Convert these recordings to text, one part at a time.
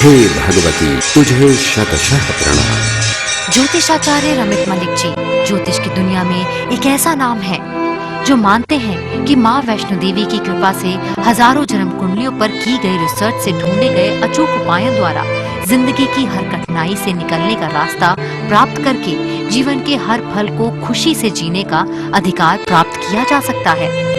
हे भगवती, तुझे शतशः प्रणाम। ज्योतिषाचार्य रमित मलिक जी ज्योतिष की दुनिया में एक ऐसा नाम है जो मानते हैं कि माँ वैष्णो देवी की कृपा से हजारों जन्म कुंडलियों पर की गई रिसर्च से ढूंढे गए अचूक उपायों द्वारा जिंदगी की हर कठिनाई से निकलने का रास्ता प्राप्त करके जीवन के हर पल को खुशी से जीने का अधिकार प्राप्त किया जा सकता है।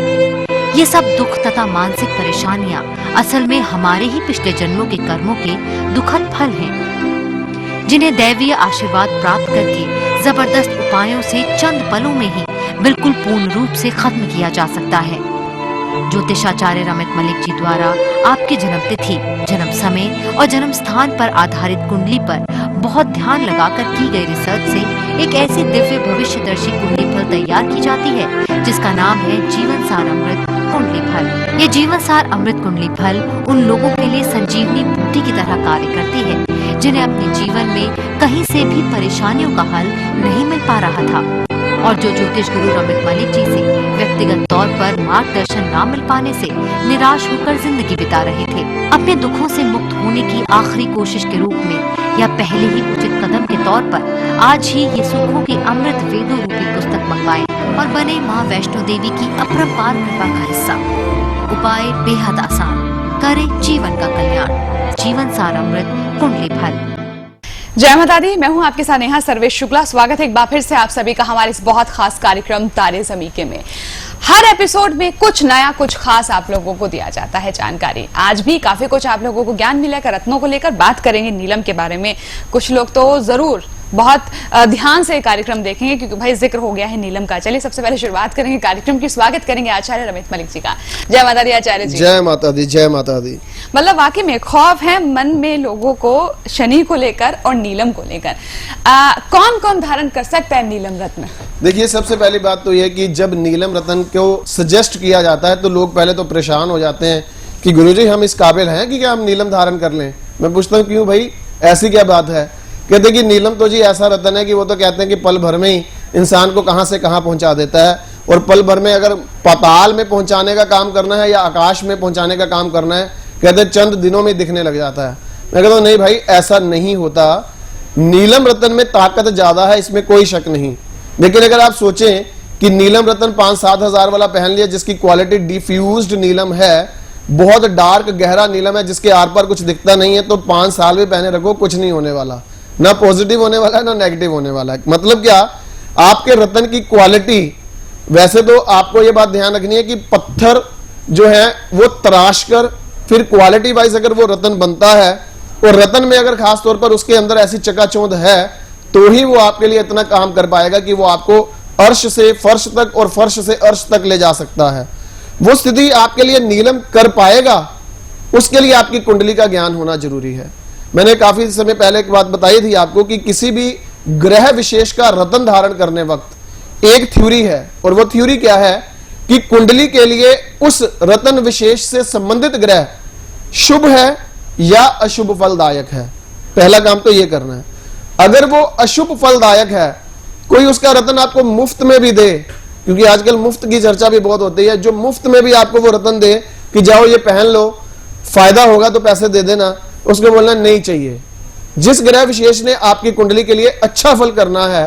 ये सब दुख तथा मानसिक परेशानियां असल में हमारे ही पिछले जन्मों के कर्मों के दुखद फल हैं, जिन्हें दैवीय आशीर्वाद प्राप्त करके जबरदस्त उपायों से चंद पलों में ही बिल्कुल पूर्ण रूप से खत्म किया जा सकता है। ज्योतिषाचार्य रमित मलिक जी द्वारा आपकी जन्म तिथि, जन्म समय और जन्म स्थान पर आधारित कुंडली पर बहुत ध्यान लगाकर की गई रिसर्च से एक ऐसी दिव्य भविष्यदर्शी कुंडली फल तैयार की जाती है जिसका नाम है जीवन सार अमृत कुंडली फल। ये जीवन सार अमृत कुंडली फल उन लोगों के लिए संजीवनी बूटी की तरह कार्य करती है जिन्हें अपने जीवन में कहीं से भी परेशानियों का हल नहीं मिल पा रहा था और जो ज्योतिष गुरु रमित मलिक जी से व्यक्तिगत तौर पर मार्गदर्शन न मिल पाने से निराश होकर जिंदगी बिता रहे थे। अपने दुखों से मुक्त होने की आखिरी कोशिश के रूप में या पहले ही उचित कदम के तौर पर आज ही ये सुखों की अमृत वेदों रूपी पुस्तक मंगवाएं और बने माँ वैष्णो देवी की अपरंपार कृपा का हिस्सा। उपाय बेहद आसान, करे जीवन का कल्याण। जीवन सार अमृत कुंडली फल। जय माता दी, मैं हूं आपके साथ नेहा सर्वेश शुक्ला। स्वागत है एक बार फिर से आप सभी का हमारे इस बहुत खास कार्यक्रम तारे ज़मीं के में। हर एपिसोड में कुछ नया, कुछ खास आप लोगों को दिया जाता है जानकारी। आज भी काफी कुछ आप लोगों को ज्ञान मिलेगा। रत्नों को लेकर बात करेंगे, नीलम के बारे में। कुछ लोग तो जरूर बहुत ध्यान से कार्यक्रम देखेंगे क्योंकि भाई जिक्र हो गया है नीलम का। चलिए सबसे पहले शुरुआत करेंगे कार्यक्रम की। स्वागत करेंगे आचार्य रमित मलिक जी का। जय माता दी आचार्य जी। जय माता दी, जय माता दी। मतलब वाकई में खौफ है मन में लोगों को शनि को लेकर और नीलम को लेकर। कौन कौन धारण कर सकता है नीलम रत्न? देखिए, सबसे पहली बात तो यह कि जब नीलम रत्न को सजेस्ट किया जाता है तो लोग पहले तो परेशान हो जाते हैं कि गुरुजी हम इस काबिल हैं कि क्या हम नीलम धारण कर लें। मैं पूछता हूँ क्यों भाई, ऐसी क्या बात है? कहते कि नीलम तो जी ऐसा रत्न है कि वो तो कहते हैं कि पल भर में ही इंसान को कहां से कहां पहुंचा देता है और पल भर में अगर पाताल में पहुंचाने का काम करना है या आकाश में पहुंचाने का काम करना है, कहते चंद दिनों में दिखने लग जाता है। मैं कहता हूं नहीं भाई, ऐसा नहीं होता। नीलम रत्न में ताकत ज्यादा है, इसमें कोई शक नहीं। लेकिन अगर आप सोचें कि नीलम रत्न 5-7 हजार वाला पहन लिया जिसकी क्वालिटी डिफ्यूज्ड नीलम है, बहुत डार्क गहरा नीलम है जिसके आर पार कुछ दिखता नहीं है, तो 5 साल भी पहने रखो कुछ नहीं होने वाला। ना पॉजिटिव होने वाला है ना नेगेटिव होने वाला है। मतलब क्या, आपके रत्न की क्वालिटी, वैसे तो आपको यह बात ध्यान रखनी है कि पत्थर जो है वो तराश कर फिर क्वालिटी वाइज अगर वो रत्न बनता है और रत्न में अगर खास तौर पर उसके अंदर ऐसी चकाचौंध है तो ही वो आपके लिए इतना काम कर पाएगा कि वो आपको अर्श से फर्श तक और फर्श से अर्श तक ले जा सकता है। वो स्थिति आपके लिए नीलम कर पाएगा, उसके लिए आपकी कुंडली का ज्ञान होना जरूरी है। मैंने काफी समय पहले एक बात बताई थी आपको कि किसी भी ग्रह विशेष का रत्न धारण करने वक्त एक थ्योरी है, और वो थ्योरी क्या है कि कुंडली के लिए उस रत्न विशेष से संबंधित ग्रह शुभ है या अशुभ फलदायक है। पहला काम तो ये करना है। अगर वो अशुभ फलदायक है, कोई उसका रत्न आपको मुफ्त में भी दे, क्योंकि आजकल मुफ्त की चर्चा भी बहुत होती है, जो मुफ्त में भी आपको वो रत्न दे कि जाओ ये पहन लो, फायदा होगा तो पैसे दे देना, उसको बोलना नहीं चाहिए। जिस ग्रह विशेष ने आपकी कुंडली के लिए अच्छा फल करना है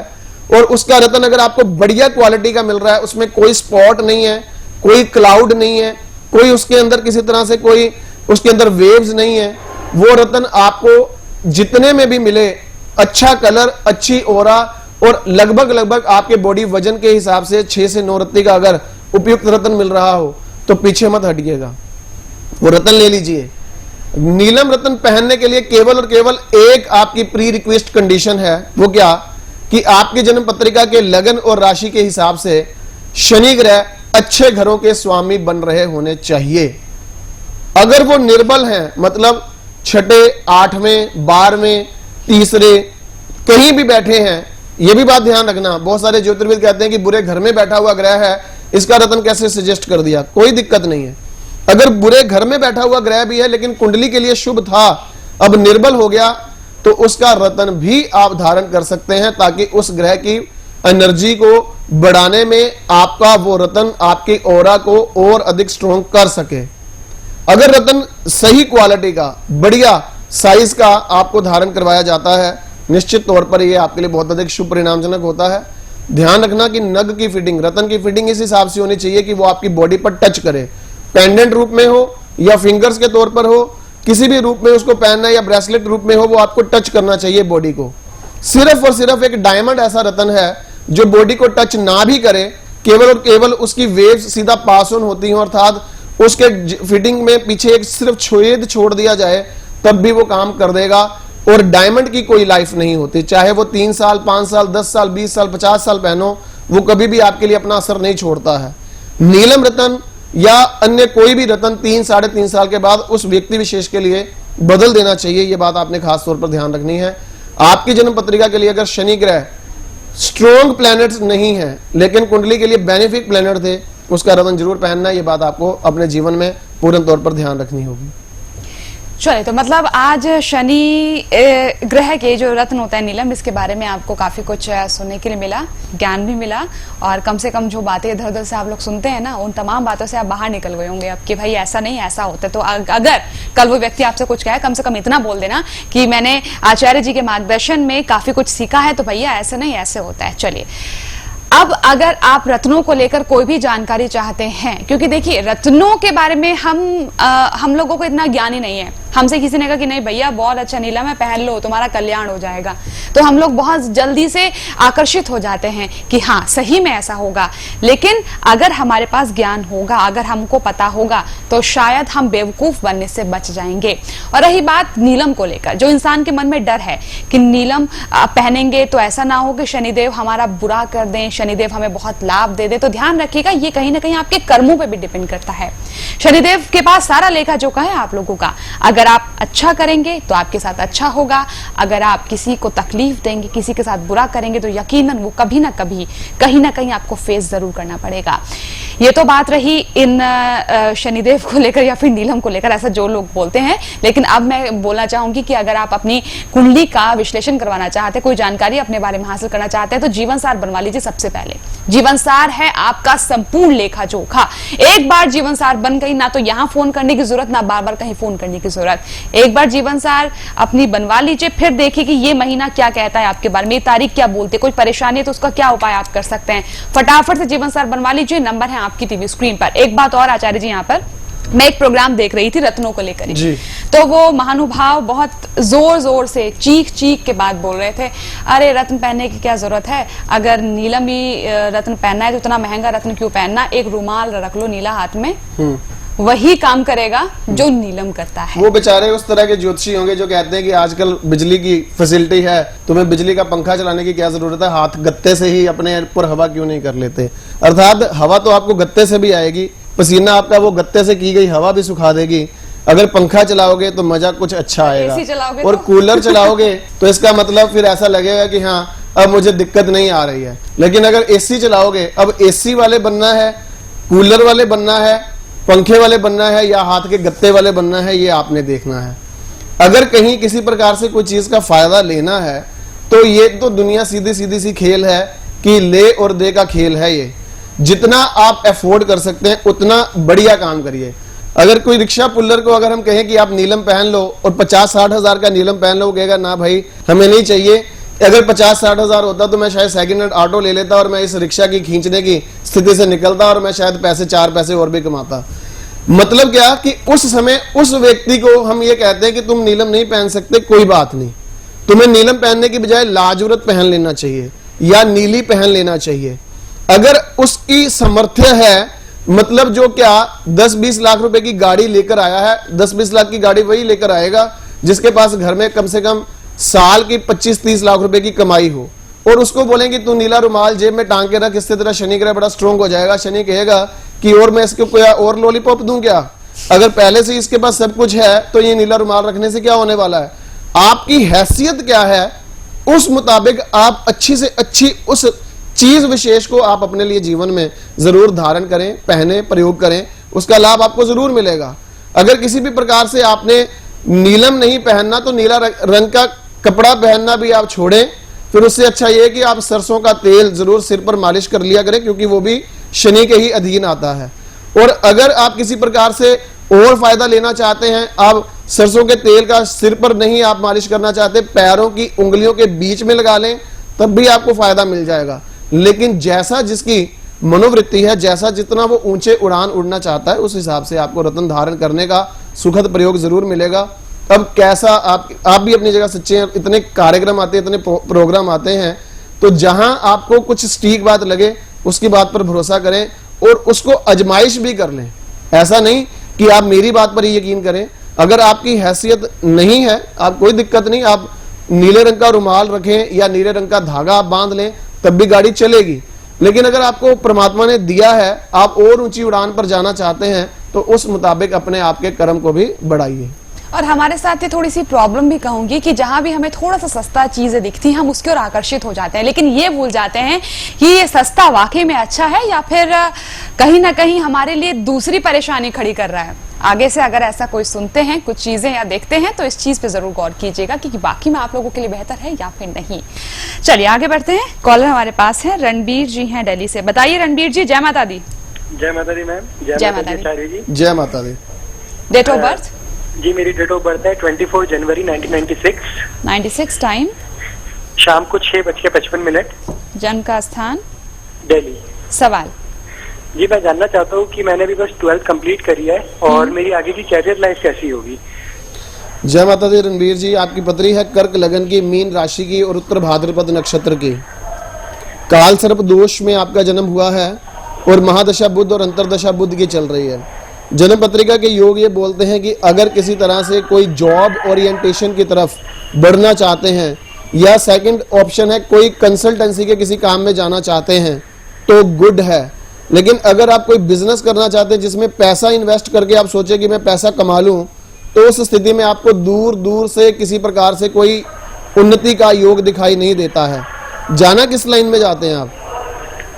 और उसका रत्न अगर आपको बढ़िया क्वालिटी का मिल रहा है, उसमें कोई स्पॉट नहीं है, कोई क्लाउड नहीं है, कोई उसके अंदर किसी तरह से कोई उसके अंदर वेव्स नहीं है, वो रत्न आपको जितने में भी मिले, अच्छा कलर, अच्छी ओरा और लगभग आपके बॉडी वजन के हिसाब से 6 से 9 रत्ती का अगर उपयुक्त रत्न मिल रहा हो तो पीछे मत हटिएगा, वो रत्न ले लीजिए। नीलम रत्न पहनने के लिए केवल और केवल एक आपकी प्री रिक्वेस्ट कंडीशन है। वो क्या कि आपकी जन्म पत्रिका के लगन और राशि के हिसाब से शनि ग्रह अच्छे घरों के स्वामी बन रहे होने चाहिए। अगर वो निर्बल हैं, मतलब 6, 8वें, 12वें, तीसरे कहीं भी बैठे हैं, ये भी बात ध्यान रखना। बहुत सारे ज्योतिर्विद कहते हैं कि बुरे घर में बैठा हुआ ग्रह है, इसका रत्न कैसे सजेस्ट कर दिया। कोई दिक्कत नहीं है। अगर बुरे घर में बैठा हुआ ग्रह भी है लेकिन कुंडली के लिए शुभ था, अब निर्बल हो गया, तो उसका रत्न भी आप धारण कर सकते हैं ताकि उस ग्रह की एनर्जी को बढ़ाने में आपका वो रत्न आपकी ऑरा को और अधिक स्ट्रॉन्ग कर सके। अगर रत्न सही क्वालिटी का बढ़िया साइज का आपको धारण करवाया जाता है, निश्चित तौर पर ये आपके लिए बहुत अधिक शुभ परिणामजनक होता है। ध्यान रखना कि नग की फिटिंग, रतन की फिटिंग इस हिसाब से होनी चाहिए कि वो आपकी बॉडी पर टच करे, पेंडेंट रूप में हो या फिंगर्स के तौर पर हो, किसी भी रूप में उसको पहनना या ब्रेसलेट रूप में हो, वो आपको टच करना चाहिए बॉडी को। सिर्फ और सिर्फ एक डायमंड ऐसा रतन है जो बॉडी को टच ना भी करे, केवल और केवल उसकी वेव्स सीधा पास ऑन होती हैं, अर्थात उसके फिटिंग में पीछे एक सिर्फ छेद छोड़ दिया जाए तब भी वो काम कर देगा। और डायमंड की कोई लाइफ नहीं होती, चाहे वो 3 साल 5 साल 10 साल 20 साल 50 साल पहनो, वो कभी भी आपके लिए अपना असर नहीं छोड़ता है। नीलम रतन या अन्य कोई भी रतन 3 साढ़े 3 साल के बाद उस व्यक्ति विशेष के लिए बदल देना चाहिए, ये बात आपने खास तौर पर ध्यान रखनी है। आपकी जन्म पत्रिका के लिए अगर शनि ग्रह स्ट्रॉन्ग प्लैनेट्स नहीं है लेकिन कुंडली के लिए बेनिफिक प्लैनेट थे, उसका रतन जरूर पहनना, ये बात आपको अपने जीवन में पूर्ण तौर पर ध्यान रखनी होगी। चलिए, तो मतलब आज शनि ग्रह के जो रत्न होता है नीलम, इसके बारे में आपको काफी कुछ सुनने के लिए मिला, ज्ञान भी मिला, और कम से कम जो बातें इधर उधर से आप लोग सुनते हैं ना, उन तमाम बातों से आप बाहर निकल गए होंगे अब कि भाई ऐसा नहीं ऐसा होता है। तो अगर कल वो व्यक्ति आपसे कुछ कहे, कम से कम इतना बोल देना कि मैंने आचार्य जी के मार्गदर्शन में काफी कुछ सीखा है, तो भैया ऐसे नहीं ऐसे होता है। चलिए, अब अगर आप रत्नों को लेकर कोई भी जानकारी चाहते हैं, क्योंकि देखिए रत्नों के बारे में हम लोगों को इतना ज्ञान ही नहीं है। हमसे किसी ने कहा कि नहीं भैया बहुत अच्छा नीलम है, पहन लो तुम्हारा कल्याण हो जाएगा, तो हम लोग बहुत जल्दी से आकर्षित हो जाते हैं कि हाँ सही में ऐसा होगा। लेकिन अगर हमारे पास ज्ञान होगा, अगर हमको पता होगा, तो शायद हम बेवकूफ बनने से बच जाएंगे। और रही बात नीलम को लेकर, जो इंसान के मन में डर है कि नीलम पहनेंगे तो ऐसा ना हो कि शनिदेव हमारा बुरा कर दें, शनिदेव हमें बहुत लाभ दे दे, तो ध्यान रखिएगा ये कहीं ना कहीं आपके कर्मों पे भी डिपेंड करता है। शनिदेव के पास सारा लेखा जोखा है आप लोगों का। अगर आप अच्छा करेंगे तो आपके साथ अच्छा होगा, अगर आप किसी को तकलीफ देंगे, किसी के साथ बुरा करेंगे, तो यकीनन वो कभी ना कभी कहीं ना कहीं आपको फेस जरूर करना पड़ेगा। ये तो बात रही इन शनिदेव को लेकर या फिर नीलम को लेकर, ऐसा जो लोग बोलते हैं। लेकिन अब मैं बोलना चाहूंगी कि अगर आप अपनी कुंडली का विश्लेषण करवाना चाहते हैं, कोई जानकारी अपने बारे में हासिल करना चाहते हैं, तो जीवन सार बनवा लीजिए। सबसे पहले जीवन सार है आपका संपूर्ण लेखा जोखा। एक बार जीवन सार बन गई, ना तो यहां फोन करने की जरूरत, ना बार बार कहीं फोन करने की जरूरत। एक बार जीवन सार अपनी बनवा लीजिए, फिर देखिए कि ये महीना क्या कहता है आपके बारे में, ये तारीख क्या बोलती है, कोई परेशानी है तो उसका क्या उपाय आप कर सकते हैं। फटाफट से जीवन सार बनवा लीजिए, नंबर है आपकी टीवी स्क्रीन पर। एक बात और आचार्य जी, यहाँ पर मैं एक प्रोग्राम देख रही थी रत्नों को लेकर, तो वो महानुभाव बहुत जोर जोर से चीख चीख के बाद बोल रहे थे, अरे रत्न पहनने की क्या जरूरत है, अगर नीलम ही रत्न पहनना है तो इतना महंगा रत्न क्यों पहनना, एक रुमाल रख लो नीला हाथ में, वही काम करेगा जो नीलम करता है। वो बेचारे उस तरह के ज्योतिषी होंगे जो कहते हैं कि आजकल बिजली की फैसिलिटी है, तुम्हें बिजली का पंखा चलाने की क्या जरूरत है, हाथ गत्ते से ही अपने ऊपर हवा क्यों नहीं कर लेते। अर्थात हवा तो आपको गत्ते से भी आएगी, पसीना आपका वो गत्ते से की गई हवा भी सुखा देगी। अगर पंखा चलाओगे तो मजा कुछ अच्छा आएगा, और कूलर चलाओगे तो इसका मतलब फिर ऐसा लगेगा कि हाँ अब मुझे दिक्कत नहीं आ रही है। लेकिन अगर एसी चलाओगे, अब एसी वाले बनना है, कूलर वाले बनना है, पंखे वाले बनना है या हाथ के गत्ते वाले बनना है, ये आपने देखना है। अगर कहीं किसी प्रकार से कोई चीज का फायदा लेना है तो ये तो दुनिया सीधी सीधी सी खेल है कि ले और दे का खेल है। ये जितना आप अफोर्ड कर सकते हैं उतना बढ़िया काम करिए। अगर कोई रिक्शा पुल्लर को अगर हम कहें कि आप नीलम पहन लो और 50-60 हजार का नीलम पहन लो, वो कहेगा ना भाई हमें नहीं चाहिए। अगर 50-60 हजार होता तो मैं शायद सेकंड हैंड ऑटो ले लेता और मैं इस रिक्शा की खींचने की स्थिति से निकलता और मैं शायद 4 पैसे और भी कमाता। मतलब क्या कि उस समय उस व्यक्ति को हम ये कहते हैं कि तुम नीलम नहीं पहन सकते, कोई बात नहीं, तुम्हें नीलम पहनने की बजाय लाजवरत पहन लेना चाहिए या नीली पहन लेना चाहिए। अगर उसकी सामर्थ्य है, मतलब जो क्या 10-20 लाख रुपए की गाड़ी लेकर आया है, 10-20 लाख की गाड़ी वही लेकर आएगा जिसके पास घर में कम से कम साल की 25-30 लाख रुपए की कमाई हो, और उसको बोलेंगे तू नीला रुमाल जेब में टांग के रख, इससे तेरा शनि ग्रह बड़ा स्ट्रॉन्ग हो जाएगा। शनि कहेगा कि और मैं इसको कोई और लॉलीपॉप दूं क्या, अगर पहले से इसके पास सब कुछ है तो ये नीला रुमाल रखने से क्या होने वाला है। आपकी हैसियत क्या है उस मुताबिक आप अच्छी से अच्छी उस चीज विशेष को आप अपने लिए जीवन में जरूर धारण करें, पहने, प्रयोग करें, उसका लाभ आपको जरूर मिलेगा। अगर किसी भी प्रकार से आपने नीलम नहीं पहनना तो नीला रंग का कपड़ा पहनना भी आप छोड़ें। फिर उससे अच्छा यह है कि आप सरसों का तेल जरूर सिर पर मालिश कर लिया करें, क्योंकि वो भी शनि के ही अधीन आता है। और अगर आप किसी प्रकार से और फायदा लेना चाहते हैं, आप सरसों के तेल का सिर पर नहीं आप मालिश करना चाहते, पैरों की उंगलियों के बीच में लगा लें, तब भी आपको फायदा मिल जाएगा। लेकिन जैसा जिसकी मनोवृत्ति है, जैसा जितना वो ऊंचे उड़ान उड़ना चाहता है, उस हिसाब से आपको रत्न धारण करने का सुखद प्रयोग जरूर मिलेगा। अब कैसा आप भी अपनी जगह सच्चे हैं, इतने कार्यक्रम आते हैं, इतने प्रोग्राम आते हैं, तो जहां आपको कुछ सटीक बात लगे उसकी बात पर भरोसा करें और उसको आजमाइश भी कर लें। ऐसा नहीं कि आप मेरी बात पर ही यकीन करें। अगर आपकी हैसियत नहीं है, आप कोई दिक्कत नहीं, आप नीले रंग का रुमाल रखें या नीले रंग का धागा आप बांध लें, तब भी गाड़ी चलेगी। लेकिन अगर आपको परमात्मा ने दिया है, आप और ऊंची उड़ान पर जाना चाहते हैं, तो उस मुताबिक अपने आपके कर्म को भी बढ़ाइए। और हमारे साथ ये थोड़ी सी प्रॉब्लम भी कहूंगी कि जहां भी हमें थोड़ा सा सस्ता चीजें दिखती हैं, हम उसकी ओर आकर्षित हो जाते हैं, लेकिन ये भूल जाते हैं कि ये सस्ता वाकई में अच्छा है या फिर कहीं ना कहीं हमारे लिए दूसरी परेशानी खड़ी कर रहा है। आगे से अगर ऐसा कोई सुनते हैं, कुछ चीजें या देखते हैं, तो इस चीज पे जरूर गौर कीजिएगा कि बाकी में आप लोगों के लिए बेहतर है या फिर नहीं। चलिए आगे बढ़ते हैं। कॉलर हमारे पास है, रणबीर जी हैं दिल्ली से। बताइए रणबीर जी। जय माता दी। जय माता दी मैम। जय माता दी। सारी जी। जय माता दी। Date of birth? जी मेरी डेट ऑफ बर्थ है 24 जनवरी 1996। 96। टाइम? शाम को 6:55। जन्म का स्थान? दिल्ली। सवाल? जी मैं जानना चाहता हूँ कि मैंने अभी बस 12th कंप्लीट करी है और मेरी आगे की कैरियर लाइफ कैसी होगी। जय माता दी। रणबीर जी, आपकी पत्री है कर्क लगन की, मीन राशि की और उत्तर भाद्रपद नक्षत्र की। काल सर्प दोष में आपका जन्म हुआ है और महादशा बुध और अंतरदशा बुध की चल रही है। जन्म पत्रिका के योग ये बोलते हैं कि अगर किसी तरह से कोई जॉब ओरिएंटेशन की तरफ बढ़ना चाहते हैं या सेकंड ऑप्शन है कोई कंसल्टेंसी के किसी काम में जाना चाहते हैं तो गुड है। लेकिन अगर आप कोई बिजनेस करना चाहते हैं जिसमें पैसा इन्वेस्ट करके आप सोचे कि मैं पैसा कमा लूं, तो उस स्थिति में आपको दूर दूर से किसी प्रकार से कोई उन्नति का योग दिखाई नहीं देता है। जाना किस लाइन में जाते हैं आप?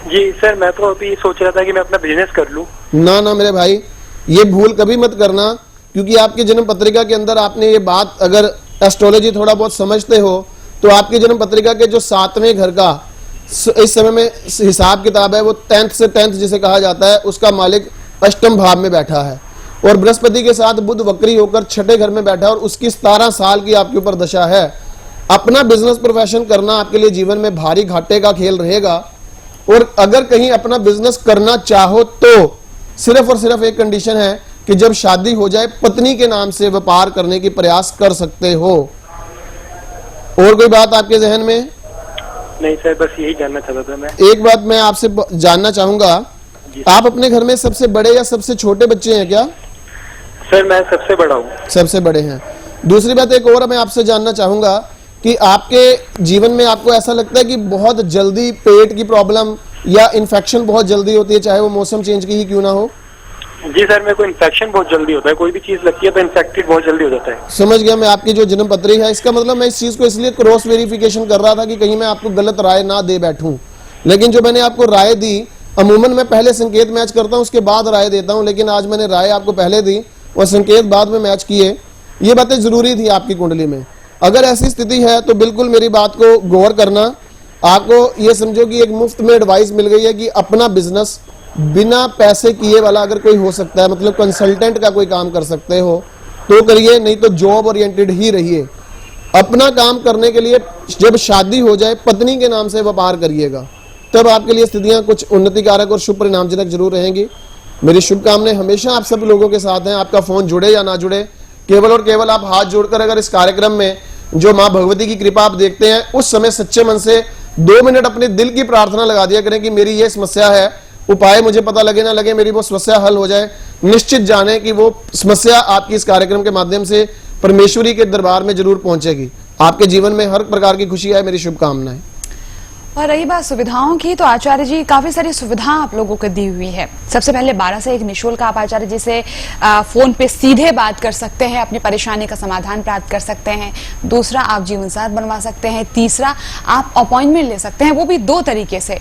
जी सर, मैं तो अभी सोच रहा था कि मैं अपना बिजनेस कर लूं। ना मेरे भाई, ये भूल कभी मत करना, क्योंकि आपकी जन्म पत्रिका के अंदर आपने ये बात, अगर एस्ट्रोलॉजी थोड़ा बहुत समझते हो, तो आपकी जन्म पत्रिका के जो 7वें घर का इस समय में हिसाब किताब है, वो 10th से 10th जिसे कहा जाता है, उसका मालिक अष्टम भाव में बैठा है और बृहस्पति के साथ बुध वक्री होकर 6ठे घर में बैठा है और उसकी 17 साल की आपके ऊपर दशा है। अपना बिजनेस प्रोफेशन करना आपके लिए जीवन में भारी घाटे का खेल रहेगा। और अगर कहीं अपना बिजनेस करना चाहो तो सिर्फ और सिर्फ एक कंडीशन है कि जब शादी हो जाए पत्नी के नाम से व्यापार करने की प्रयास कर सकते हो। और कोई बात आपके जहन में? नहीं सर, बस यही जानना चाहता था मैं। एक बात मैं आपसे जानना चाहूंगा, आप अपने घर में सबसे बड़े या सबसे छोटे बच्चे हैं क्या? सर मैं सबसे बड़ा हूँ। सबसे बड़े हैं। दूसरी बात एक और मैं आपसे जानना चाहूंगा कि आपके जीवन में आपको ऐसा लगता है कि बहुत जल्दी पेट की प्रॉब्लम या इन्फेक्शन बहुत जल्दी होती है, चाहे वो मौसम चेंज की ही क्यों ना हो? जी सर, मेरे को इन्फेक्शन बहुत जल्दी होता है, कोई भी चीज लगती है तो इन्फेक्टेड बहुत जल्दी हो जाता है। समझ गया मैं आपकी जो जन्म पत्री है। इसका मतलब मैं इस चीज को इसलिए क्रॉस वेरिफिकेशन कर रहा था कि कहीं मैं आपको गलत राय ना दे बैठूं। लेकिन जो मैंने आपको राय दी, अमूमन मैं पहले संकेत मैच करता हूं, उसके बाद राय देता हूं, लेकिन आज मैंने राय आपको पहले दी और संकेत बाद में मैच किए। ये बातें जरूरी थी आपकी कुंडली में। अगर ऐसी स्थिति है तो बिल्कुल मेरी बात को गौर करना। आपको ये समझो कि एक मुफ्त में एडवाइस मिल गई है कि अपना बिजनेस बिना पैसे किए वाला अगर कोई हो सकता है, मतलब कंसल्टेंट का कोई काम कर सकते हो तो करिए, नहीं तो जॉब ओरिएंटेड ही रहिए। अपना काम करने के लिए जब शादी हो जाए पत्नी के नाम से व्यापार करिएगा, तब आपके लिए स्थितियां कुछ उन्नतिकारक और शुभ परिणामजनक जरूर रहेंगी। मेरी शुभकामनाएं हमेशा आप सब लोगों के साथ हैं। आपका फोन जुड़े या ना जुड़े, केवल और केवल आप हाथ जोड़कर अगर इस कार्यक्रम में जो माँ भगवती की कृपा आप देखते हैं, उस समय सच्चे मन से 2 मिनट अपने दिल की प्रार्थना लगा दिया करें कि मेरी ये समस्या है, उपाय मुझे पता लगे ना लगे, मेरी वो समस्या हल हो जाए। निश्चित जाने कि वो समस्या आपकी इस कार्यक्रम के माध्यम से परमेश्वरी के दरबार में जरूर पहुंचेगी। आपके जीवन में हर प्रकार की खुशी आए, मेरी शुभकामनाएं। और रही बात सुविधाओं की, तो आचार्य जी काफी सारी सुविधा आप लोगों को दी हुई है। सबसे पहले 12 से 1 निःशुल्क आप आचार्य जी से फोन पे सीधे बात कर सकते हैं, अपनी परेशानी का समाधान प्राप्त कर सकते हैं। दूसरा, आप जीवन साथ बनवा सकते हैं। तीसरा, आप अपॉइंटमेंट ले सकते हैं, वो भी 2 तरीके से।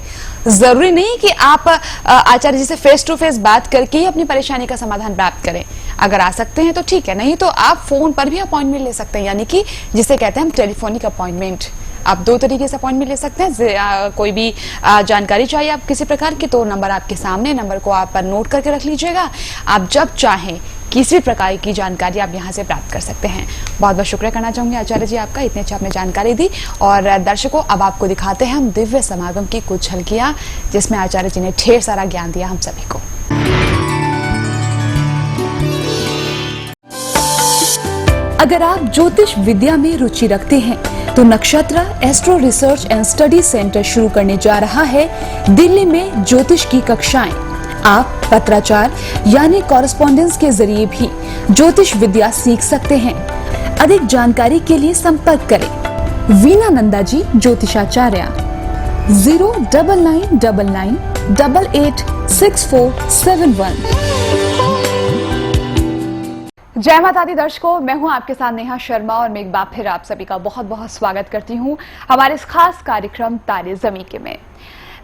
जरूरी नहीं कि आप आचार्य जी से फेस टू फेस बात करके ही अपनी परेशानी का समाधान प्राप्त करें। अगर आ सकते हैं तो ठीक है, नहीं तो आप फोन पर भी अपॉइंटमेंट ले सकते हैं, यानी कि जिसे कहते हैं हम टेलीफोनिक अपॉइंटमेंट। आप 2 तरीके से अपॉइंटमेंट ले सकते हैं। कोई भी जानकारी चाहिए आप किसी प्रकार की, तो नंबर आपके सामने, नंबर को आप नोट करके रख लीजिएगा। आप जब चाहें किसी प्रकार की जानकारी आप यहाँ से प्राप्त कर सकते हैं। बहुत बहुत शुक्रिया करना चाहूंगी आचार्य जी आपका, इतने अच्छी आपने जानकारी दी। और दर्शकों, अब आपको दिखाते हैं हम दिव्य समागम की कुछ झलकियां, जिसमें आचार्य जी ने ढेर सारा ज्ञान दिया हम सभी को। अगर आप ज्योतिष विद्या में रुचि रखते हैं तो नक्षत्र astro research and study centre शुरू करने जा रहा है दिल्ली में ज्योतिष की कक्षाएं। आप पत्राचार यानी कॉरेस्पॉन्डेंस के जरिए भी ज्योतिष विद्या सीख सकते हैं। अधिक जानकारी के लिए संपर्क करें वीना नंदा जी ज्योतिषाचार्य 09999886471। जय माता दी दर्शकों, मैं हूं आपके साथ नेहा शर्मा और मैं एक बार फिर आप सभी का बहुत बहुत स्वागत करती हूं हमारे इस खास कार्यक्रम तारे ज़मीं में।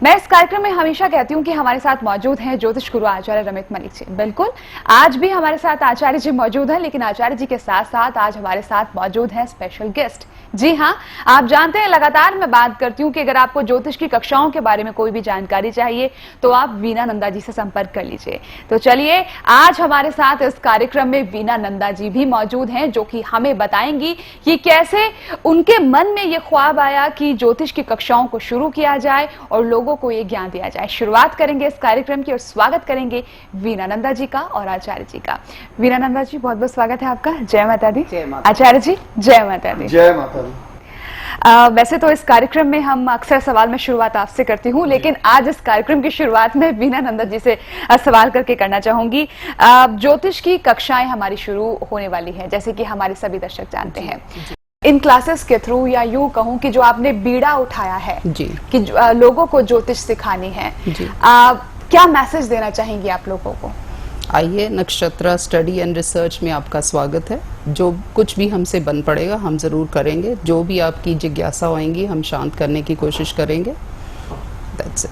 मैं इस कार्यक्रम में हमेशा कहती हूं कि हमारे साथ मौजूद हैं ज्योतिष गुरु आचार्य रमित मलिक जी। बिल्कुल, आज भी हमारे साथ आचार्य जी मौजूद हैं, लेकिन आचार्य जी के साथ साथ आज हमारे साथ मौजूद हैं स्पेशल गेस्ट। जी हाँ, आप जानते हैं लगातार मैं बात करती हूँ कि अगर आपको ज्योतिष की कक्षाओं के बारे में कोई भी जानकारी चाहिए तो आप वीना नंदा जी से संपर्क कर लीजिए। तो चलिए, आज हमारे साथ इस कार्यक्रम में वीना नंदा जी भी मौजूद हैं, जो कि हमें बताएंगी कि कैसे उनके मन में ये ख्वाब आया कि ज्योतिष की कक्षाओं को शुरू किया जाए और लोगों को ये ज्ञान दिया जाए। शुरुआत करेंगे इस कार्यक्रम की और स्वागत करेंगे वीना नंदा जी का और आचार्य जी का। वीना नंदा जी, बहुत बहुत स्वागत है आपका। जय माता दी। जय माता। आचार्य जी, जय माता दी। जय माता दी। वैसे तो इस कार्यक्रम में हम अक्सर सवाल में शुरुआत आपसे करती हूँ, लेकिन आज इस कार्यक्रम की शुरुआत में वीना नंदा जी से सवाल करके करना चाहूंगी। ज्योतिष की कक्षाएं हमारी शुरू होने वाली हैं, जैसे कि हमारे सभी दर्शक जानते हैं। इन क्लासेस के थ्रू, या यूं कहूं कि जो आपने बीड़ा उठाया है जी, कि लोगों को ज्योतिष सिखानी है, जी, क्या मैसेज देना चाहेंगी आप लोगों को? आइए, नक्षत्र स्टडी एंड रिसर्च में आपका स्वागत है। जो कुछ भी हमसे बन पड़ेगा हम जरूर करेंगे। जो भी आपकी जिज्ञासा होंगी हम शांत करने की कोशिश करेंगे। That's it.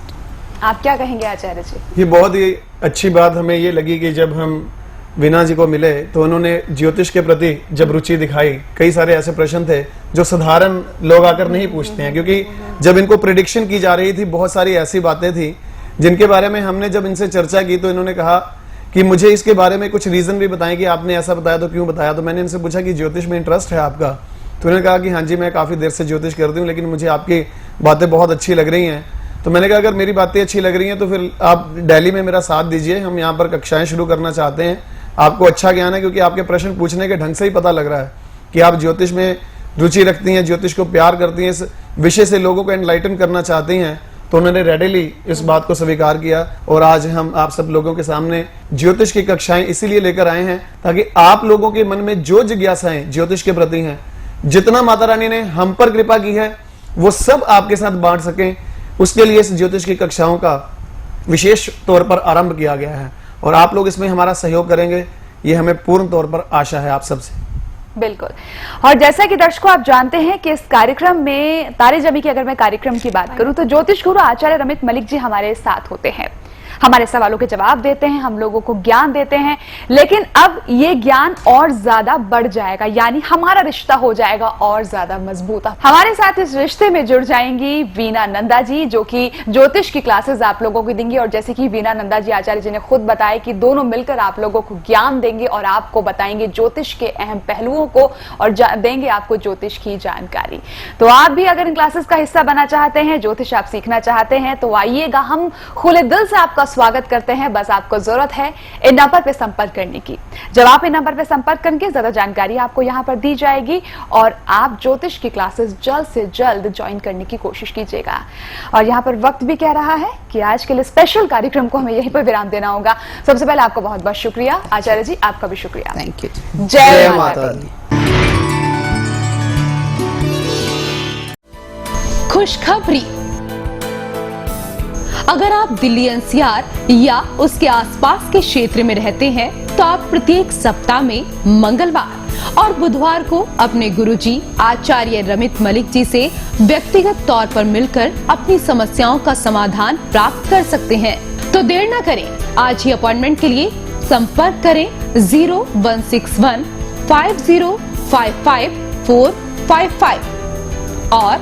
आप क्या कहेंगे आचार्य जी? ये बहुत ही अच्छी बात हमें ये लगी कि जब हम वीना जी को मिले तो उन्होंने ज्योतिष के प्रति जब रुचि दिखाई, कई सारे ऐसे प्रश्न थे जो साधारण लोग आकर नहीं पूछते हैं, क्योंकि जब इनको प्रेडिक्शन की जा रही थी बहुत सारी ऐसी बातें थी जिनके बारे में हमने जब इनसे चर्चा की तो इन्होंने कहा कि मुझे इसके बारे में कुछ रीजन भी बताएं कि आपने ऐसा बताया तो क्यों बताया। तो मैंने इनसे पूछा कि ज्योतिष में इंटरेस्ट है आपका? तो उन्होंने कहा कि हाँ जी, मैं काफी देर से ज्योतिष करती हूँ, लेकिन मुझे आपकी बातें बहुत अच्छी लग रही हैं। तो मैंने कहा अगर मेरी बातें अच्छी लग रही हैं तो फिर आप दिल्ली में मेरा साथ दीजिए, हम यहाँ पर कक्षाएं शुरू करना चाहते हैं। आपको अच्छा ज्ञान है, क्योंकि आपके प्रश्न पूछने के ढंग से ही पता लग रहा है कि आप ज्योतिष में रुचि रखती हैं, ज्योतिष को प्यार करती हैं, इस विषय से लोगों को एनलाइटन करना चाहती हैं। तो उन्होंने रेडिली इस बात को स्वीकार किया और आज हम आप सब लोगों के सामने ज्योतिष की कक्षाएं इसीलिए लेकर आए हैं ताकि आप लोगों के मन में जो जिज्ञासाएं ज्योतिष के प्रति हैं, जितना माता रानी ने हम पर कृपा की है वो सब आपके साथ बांट सकें। उसके लिए इस ज्योतिष की कक्षाओं का विशेष तौर पर आरंभ किया गया है और आप लोग इसमें हमारा सहयोग करेंगे, ये हमें पूर्ण तौर पर आशा है आप सबसे। बिल्कुल। और जैसा कि दर्शकों आप जानते हैं कि इस कार्यक्रम में तारे ज़मीं की अगर मैं कार्यक्रम की बात करूं तो ज्योतिष गुरु आचार्य रमित मलिक जी हमारे साथ होते हैं, हमारे सवालों के जवाब देते हैं, हम लोगों को ज्ञान देते हैं। लेकिन अब ये ज्ञान और ज्यादा बढ़ जाएगा, यानी हमारा रिश्ता हो जाएगा और ज्यादा मजबूत। हमारे साथ इस रिश्ते में जुड़ जाएंगी वीना नंदा जी, जो कि ज्योतिष की क्लासेस आप लोगों को देंगी। और जैसे कि वीना नंदा जी आचार्य जी ने खुद बताया कि दोनों मिलकर आप लोगों को ज्ञान देंगे और आपको बताएंगे ज्योतिष के अहम पहलुओं को और देंगे आपको ज्योतिष की जानकारी। तो आप भी अगर इन क्लासेस का हिस्सा बनना चाहते हैं, ज्योतिष आप सीखना चाहते हैं, तो आइएगा, हम खुले दिल से आपका स्वागत करते हैं। बस आपको जरूरत है इन नंबर पे संपर्क करने की। जब आप इन नंबर पे संपर्क करेंगे ज्यादा जानकारी आपको यहाँ पर दी जाएगी और आप ज्योतिष की क्लासेस जल्द से जल्द ज्वाइन करने की कोशिश कीजिएगा। और यहाँ पर वक्त भी कह रहा है कि आज के लिए स्पेशल कार्यक्रम को हमें यहीं पर विराम देना होगा। सबसे पहले आपका बहुत बहुत शुक्रिया आचार्य जी, आपका भी शुक्रिया। Thank you. जय माता दी। खुशखबरी, अगर आप दिल्ली एनसीआर या उसके आसपास के क्षेत्र में रहते हैं तो आप प्रत्येक सप्ताह में मंगलवार और बुधवार को अपने गुरुजी आचार्य रमित मलिक जी से व्यक्तिगत तौर पर मिलकर अपनी समस्याओं का समाधान प्राप्त कर सकते हैं। तो देर न करें, आज ही अपॉइंटमेंट के लिए संपर्क करें 0161 5055 455 और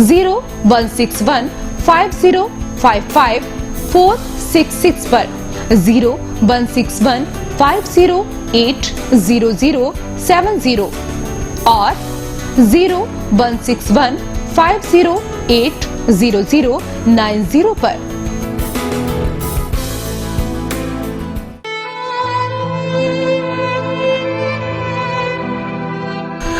0161 5055 466 पर 0161 5055 01615080070 और 01615080090 पर।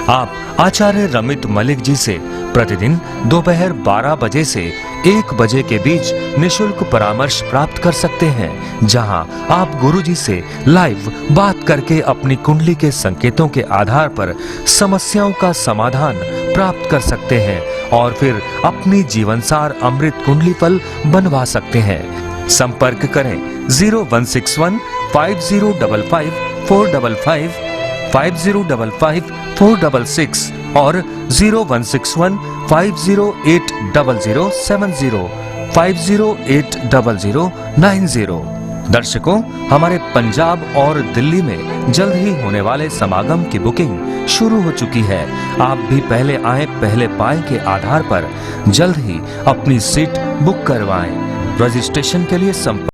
आप आचार्य रमित मलिक जी से प्रतिदिन दोपहर 12 बजे से 1 बजे के बीच निशुल्क परामर्श प्राप्त कर सकते हैं, जहां आप गुरुजी से लाइव बात करके अपनी कुंडली के संकेतों के आधार पर समस्याओं का समाधान प्राप्त कर सकते हैं और फिर अपनी जीवनसार अमृत कुंडली फल बनवा सकते हैं। संपर्क करें 0161 5055 455, 5055 466 और 0161 5080070, 5080090। दर्शकों, हमारे पंजाब और दिल्ली में जल्द ही होने वाले समागम की बुकिंग शुरू हो चुकी है। आप भी पहले आए पहले पाए के आधार पर जल्द ही अपनी सीट बुक करवाएं। रजिस्ट्रेशन के लिए संपर्क